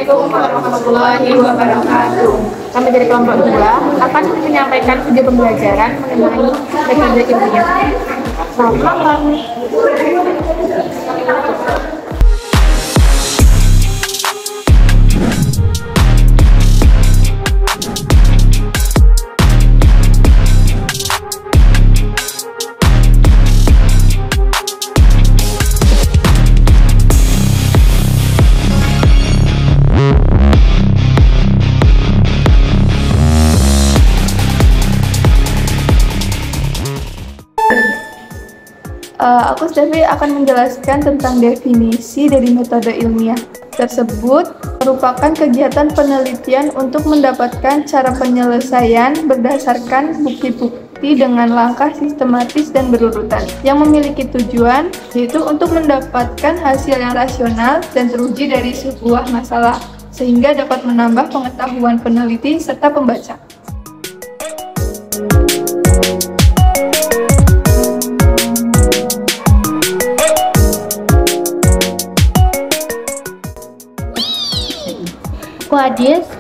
Assalamualaikum warahmatullahi wabarakatuh. Kami dari kelompok 2 akan menyampaikan video pembelajaran mengenai metode ilmiah. Selamat malam. Aku Stevi akan menjelaskan tentang definisi dari metode ilmiah. Tersebut merupakan kegiatan penelitian untuk mendapatkan cara penyelesaian berdasarkan bukti-bukti dengan langkah sistematis dan berurutan, yang memiliki tujuan yaitu untuk mendapatkan hasil yang rasional dan teruji dari sebuah masalah, sehingga dapat menambah pengetahuan peneliti serta pembaca.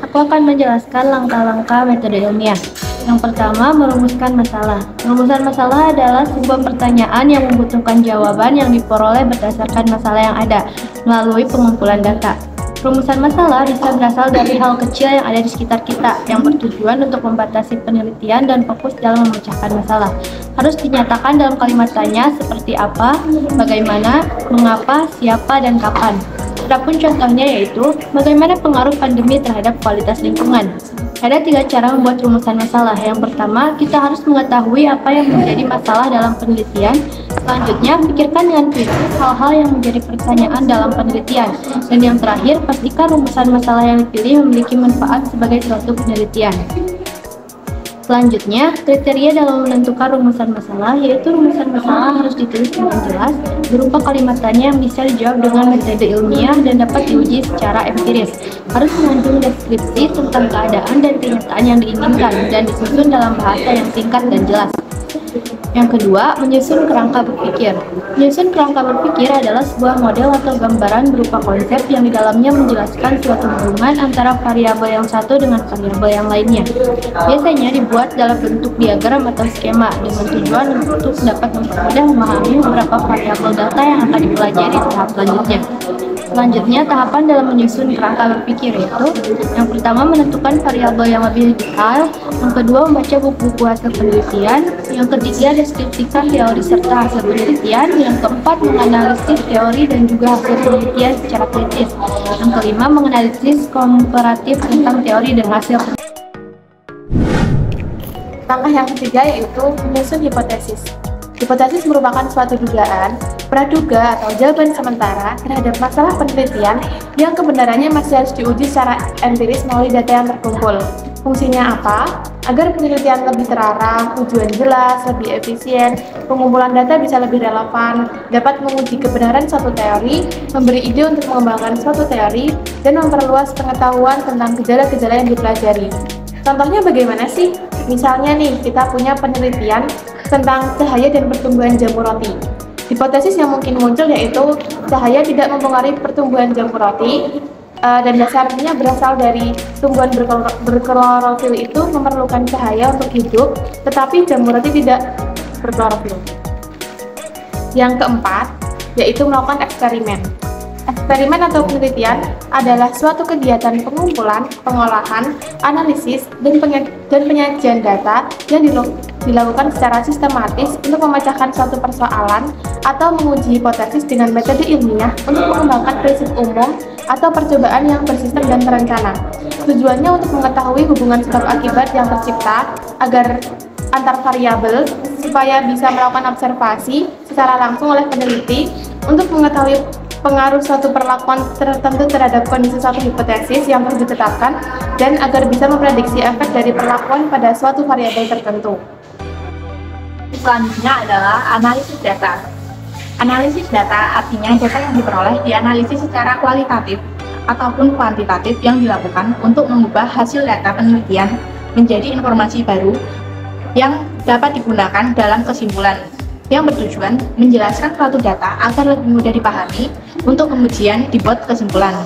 Aku akan menjelaskan langkah-langkah metode ilmiah. Yang pertama, merumuskan masalah. Perumusan masalah adalah sebuah pertanyaan yang membutuhkan jawaban yang diperoleh berdasarkan masalah yang ada melalui pengumpulan data. Perumusan masalah bisa berasal dari hal kecil yang ada di sekitar kita, yang bertujuan untuk membatasi penelitian dan fokus dalam memecahkan masalah. Harus dinyatakan dalam kalimat tanya seperti apa, bagaimana, mengapa, siapa, dan kapan. Adapun contohnya yaitu, bagaimana pengaruh pandemi terhadap kualitas lingkungan. Ada 3 cara membuat rumusan masalah. Yang pertama, kita harus mengetahui apa yang menjadi masalah dalam penelitian. Selanjutnya, pikirkan dengan kritis hal-hal yang menjadi pertanyaan dalam penelitian. Dan yang terakhir, pastikan rumusan masalah yang dipilih memiliki manfaat sebagai suatu penelitian. Selanjutnya, kriteria dalam menentukan rumusan masalah, yaitu rumusan masalah harus ditulis dengan jelas, berupa kalimat tanya yang bisa dijawab dengan metode ilmiah dan dapat diuji secara empiris. Harus mengandung deskripsi tentang keadaan dan kenyataan yang diinginkan, dan disusun dalam bahasa yang singkat dan jelas. Yang kedua, menyusun kerangka berpikir. Menyusun kerangka berpikir adalah sebuah model atau gambaran berupa konsep yang di dalamnya menjelaskan suatu hubungan antara variabel yang satu dengan variabel yang lainnya. Biasanya dibuat dalam bentuk diagram atau skema dengan tujuan untuk dapat mempermudah memahami beberapa variabel data yang akan dipelajari di tahap selanjutnya. Selanjutnya, tahapan dalam menyusun kerangka berpikir yaitu yang pertama, menentukan variabel yang lebih detail, yang kedua, membaca buku-buku hasil penelitian, yang ketiga, deskripsikan teori serta hasil penelitian, yang keempat, menganalisis teori dan juga hasil penelitian secara kritis, yang kelima, menganalisis komparatif tentang teori dan hasil penelitian. Langkah yang ketiga yaitu menyusun hipotesis. Hipotesis merupakan suatu dugaan, praduga atau jawaban sementara terhadap masalah penelitian yang kebenarannya masih harus diuji secara empiris melalui data yang terkumpul. Fungsinya apa? Agar penelitian lebih terarah, tujuan jelas, lebih efisien, pengumpulan data bisa lebih relevan, dapat menguji kebenaran suatu teori, memberi ide untuk mengembangkan suatu teori, dan memperluas pengetahuan tentang gejala-gejala yang dipelajari. Contohnya bagaimana sih? Misalnya nih, kita punya penelitian tentang cahaya dan pertumbuhan jamur roti. Hipotesis yang mungkin muncul yaitu cahaya tidak mempengaruhi pertumbuhan jamur roti, dan dasarnya berasal dari tumbuhan berklorofil itu memerlukan cahaya untuk hidup, tetapi jamur roti tidak berklorofil. Yang keempat, yaitu melakukan eksperimen. Eksperimen atau penelitian adalah suatu kegiatan pengumpulan, pengolahan, analisis, dan penyajian data yang dilakukan secara sistematis untuk memecahkan suatu persoalan atau menguji hipotesis dengan metode ilmiah untuk mengembangkan prinsip umum atau percobaan yang bersistem dan terencana. Tujuannya untuk mengetahui hubungan sebab akibat yang tercipta agar antar variabel supaya bisa melakukan observasi secara langsung oleh peneliti untuk mengetahui pengaruh suatu perlakuan tertentu terhadap kondisi suatu hipotesis yang perlu ditetapkan dan agar bisa memprediksi efek dari perlakuan pada suatu variabel tertentu. Selanjutnya adalah analisis data. Analisis data artinya data yang diperoleh dianalisis secara kualitatif ataupun kuantitatif yang dilakukan untuk mengubah hasil data penelitian menjadi informasi baru yang dapat digunakan dalam kesimpulan, yang bertujuan menjelaskan suatu data agar lebih mudah dipahami untuk kemudian dibuat kesimpulan.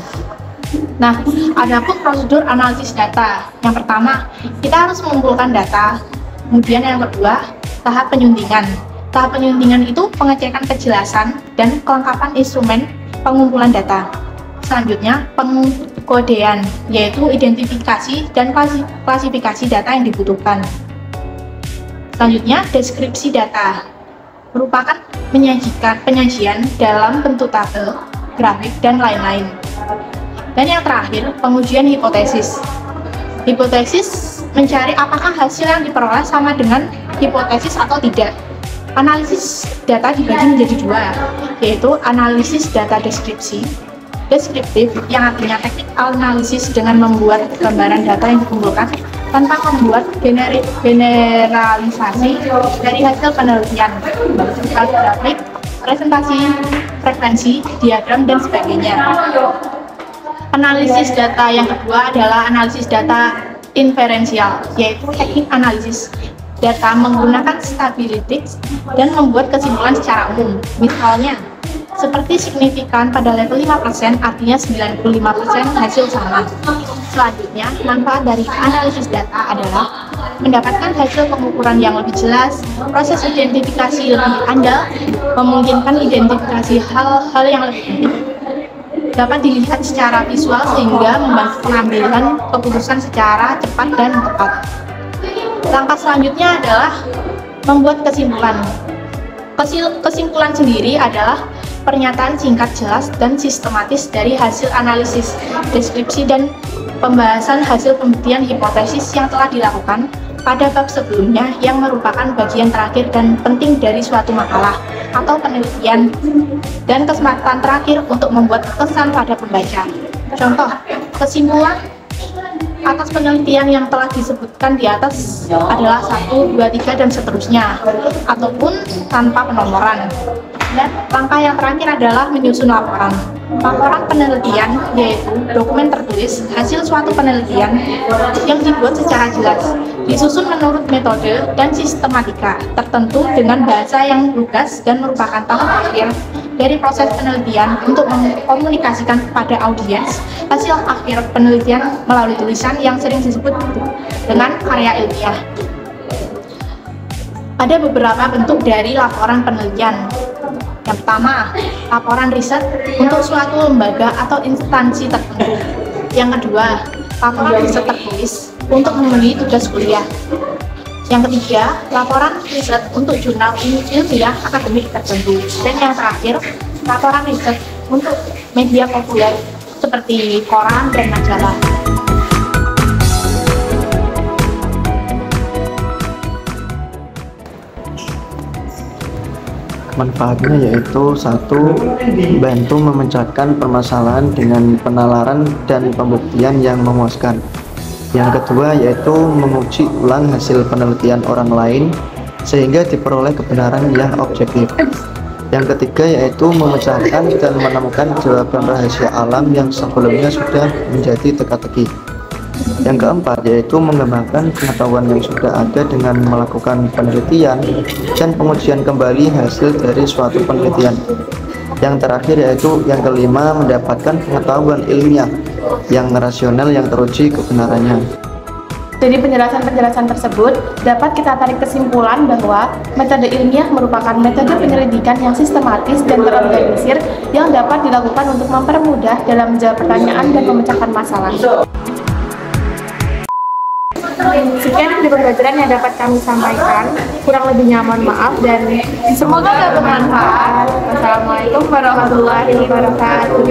Nah, adapun prosedur analisis data. Yang pertama, kita harus mengumpulkan data. Kemudian yang kedua, tahap penyuntingan. Tahap penyuntingan itu pengecekan kejelasan dan kelengkapan instrumen pengumpulan data. Selanjutnya, pengkodean, yaitu identifikasi dan klasifikasi data yang dibutuhkan. Selanjutnya, deskripsi data, merupakan penyajian dalam bentuk tabel, grafik, dan lain-lain. Dan yang terakhir, pengujian hipotesis. Hipotesis mencari apakah hasil yang diperoleh sama dengan hipotesis atau tidak. Analisis data dibagi menjadi dua, yaitu analisis data deskriptif, yang artinya teknik analisis dengan membuat gambaran data yang dikumpulkan tanpa membuat generalisasi dari hasil penelitian, grafik, presentasi, frekuensi, diagram, dan sebagainya. Analisis data yang kedua adalah analisis data inferensial, yaitu teknik analisis data menggunakan statistics dan membuat kesimpulan secara umum. Misalnya, seperti signifikan pada level 5%, artinya 95% hasil sama. Selanjutnya, manfaat dari analisis data adalah mendapatkan hasil pengukuran yang lebih jelas, proses identifikasi lebih andal, memungkinkan identifikasi hal-hal yang lebih penting, dapat dilihat secara visual sehingga membantu pengambilan keputusan secara cepat dan tepat. Langkah selanjutnya adalah membuat kesimpulan. Kesimpulan sendiri adalah pernyataan singkat, jelas, dan sistematis dari hasil analisis, deskripsi, dan pembahasan hasil pembuktian hipotesis yang telah dilakukan pada bab sebelumnya yang merupakan bagian terakhir dan penting dari suatu makalah atau penelitian, dan kesempatan terakhir untuk membuat kesan pada pembaca. Contoh, kesimpulan atas penelitian yang telah disebutkan di atas adalah 1, 2, 3, dan seterusnya, ataupun tanpa penomoran. Dan langkah yang terakhir adalah menyusun laporan. Laporan penelitian yaitu dokumen tertulis hasil suatu penelitian yang dibuat secara jelas, disusun menurut metode dan sistematika tertentu dengan bahasa yang lugas dan merupakan tahap akhir dari proses penelitian untuk mengkomunikasikan kepada audiens hasil akhir penelitian melalui tulisan yang sering disebut dengan karya ilmiah. Ada beberapa bentuk dari laporan penelitian. Yang pertama, laporan riset untuk suatu lembaga atau instansi tertentu. Yang kedua, laporan riset tertulis untuk memenuhi tugas kuliah. Yang ketiga, laporan riset untuk jurnal ilmiah akademik tertentu. Dan yang terakhir, laporan riset untuk media populer seperti koran dan majalah. Manfaatnya yaitu 1. Bantu memecahkan permasalahan dengan penalaran dan pembuktian yang memuaskan. Yang kedua yaitu menguji ulang hasil penelitian orang lain sehingga diperoleh kebenaran yang objektif. Yang ketiga yaitu memecahkan dan menemukan jawaban rahasia alam yang sebelumnya sudah menjadi teka-teki. Yang keempat yaitu mengembangkan pengetahuan yang sudah ada dengan melakukan penelitian dan pengujian kembali hasil dari suatu penelitian. Yang terakhir yaitu yang kelima, mendapatkan pengetahuan ilmiah yang rasional yang teruji kebenarannya. Dari penjelasan-penjelasan tersebut, dapat kita tarik kesimpulan bahwa metode ilmiah merupakan metode penyelidikan yang sistematis dan terorganisir yang dapat dilakukan untuk mempermudah dalam menjawab pertanyaan dan memecahkan masalah. Sekian video pembelajaran yang dapat kami sampaikan. Kurang lebihnya mohon maaf dan semoga bermanfaat. Wassalamualaikum warahmatullahi wabarakatuh.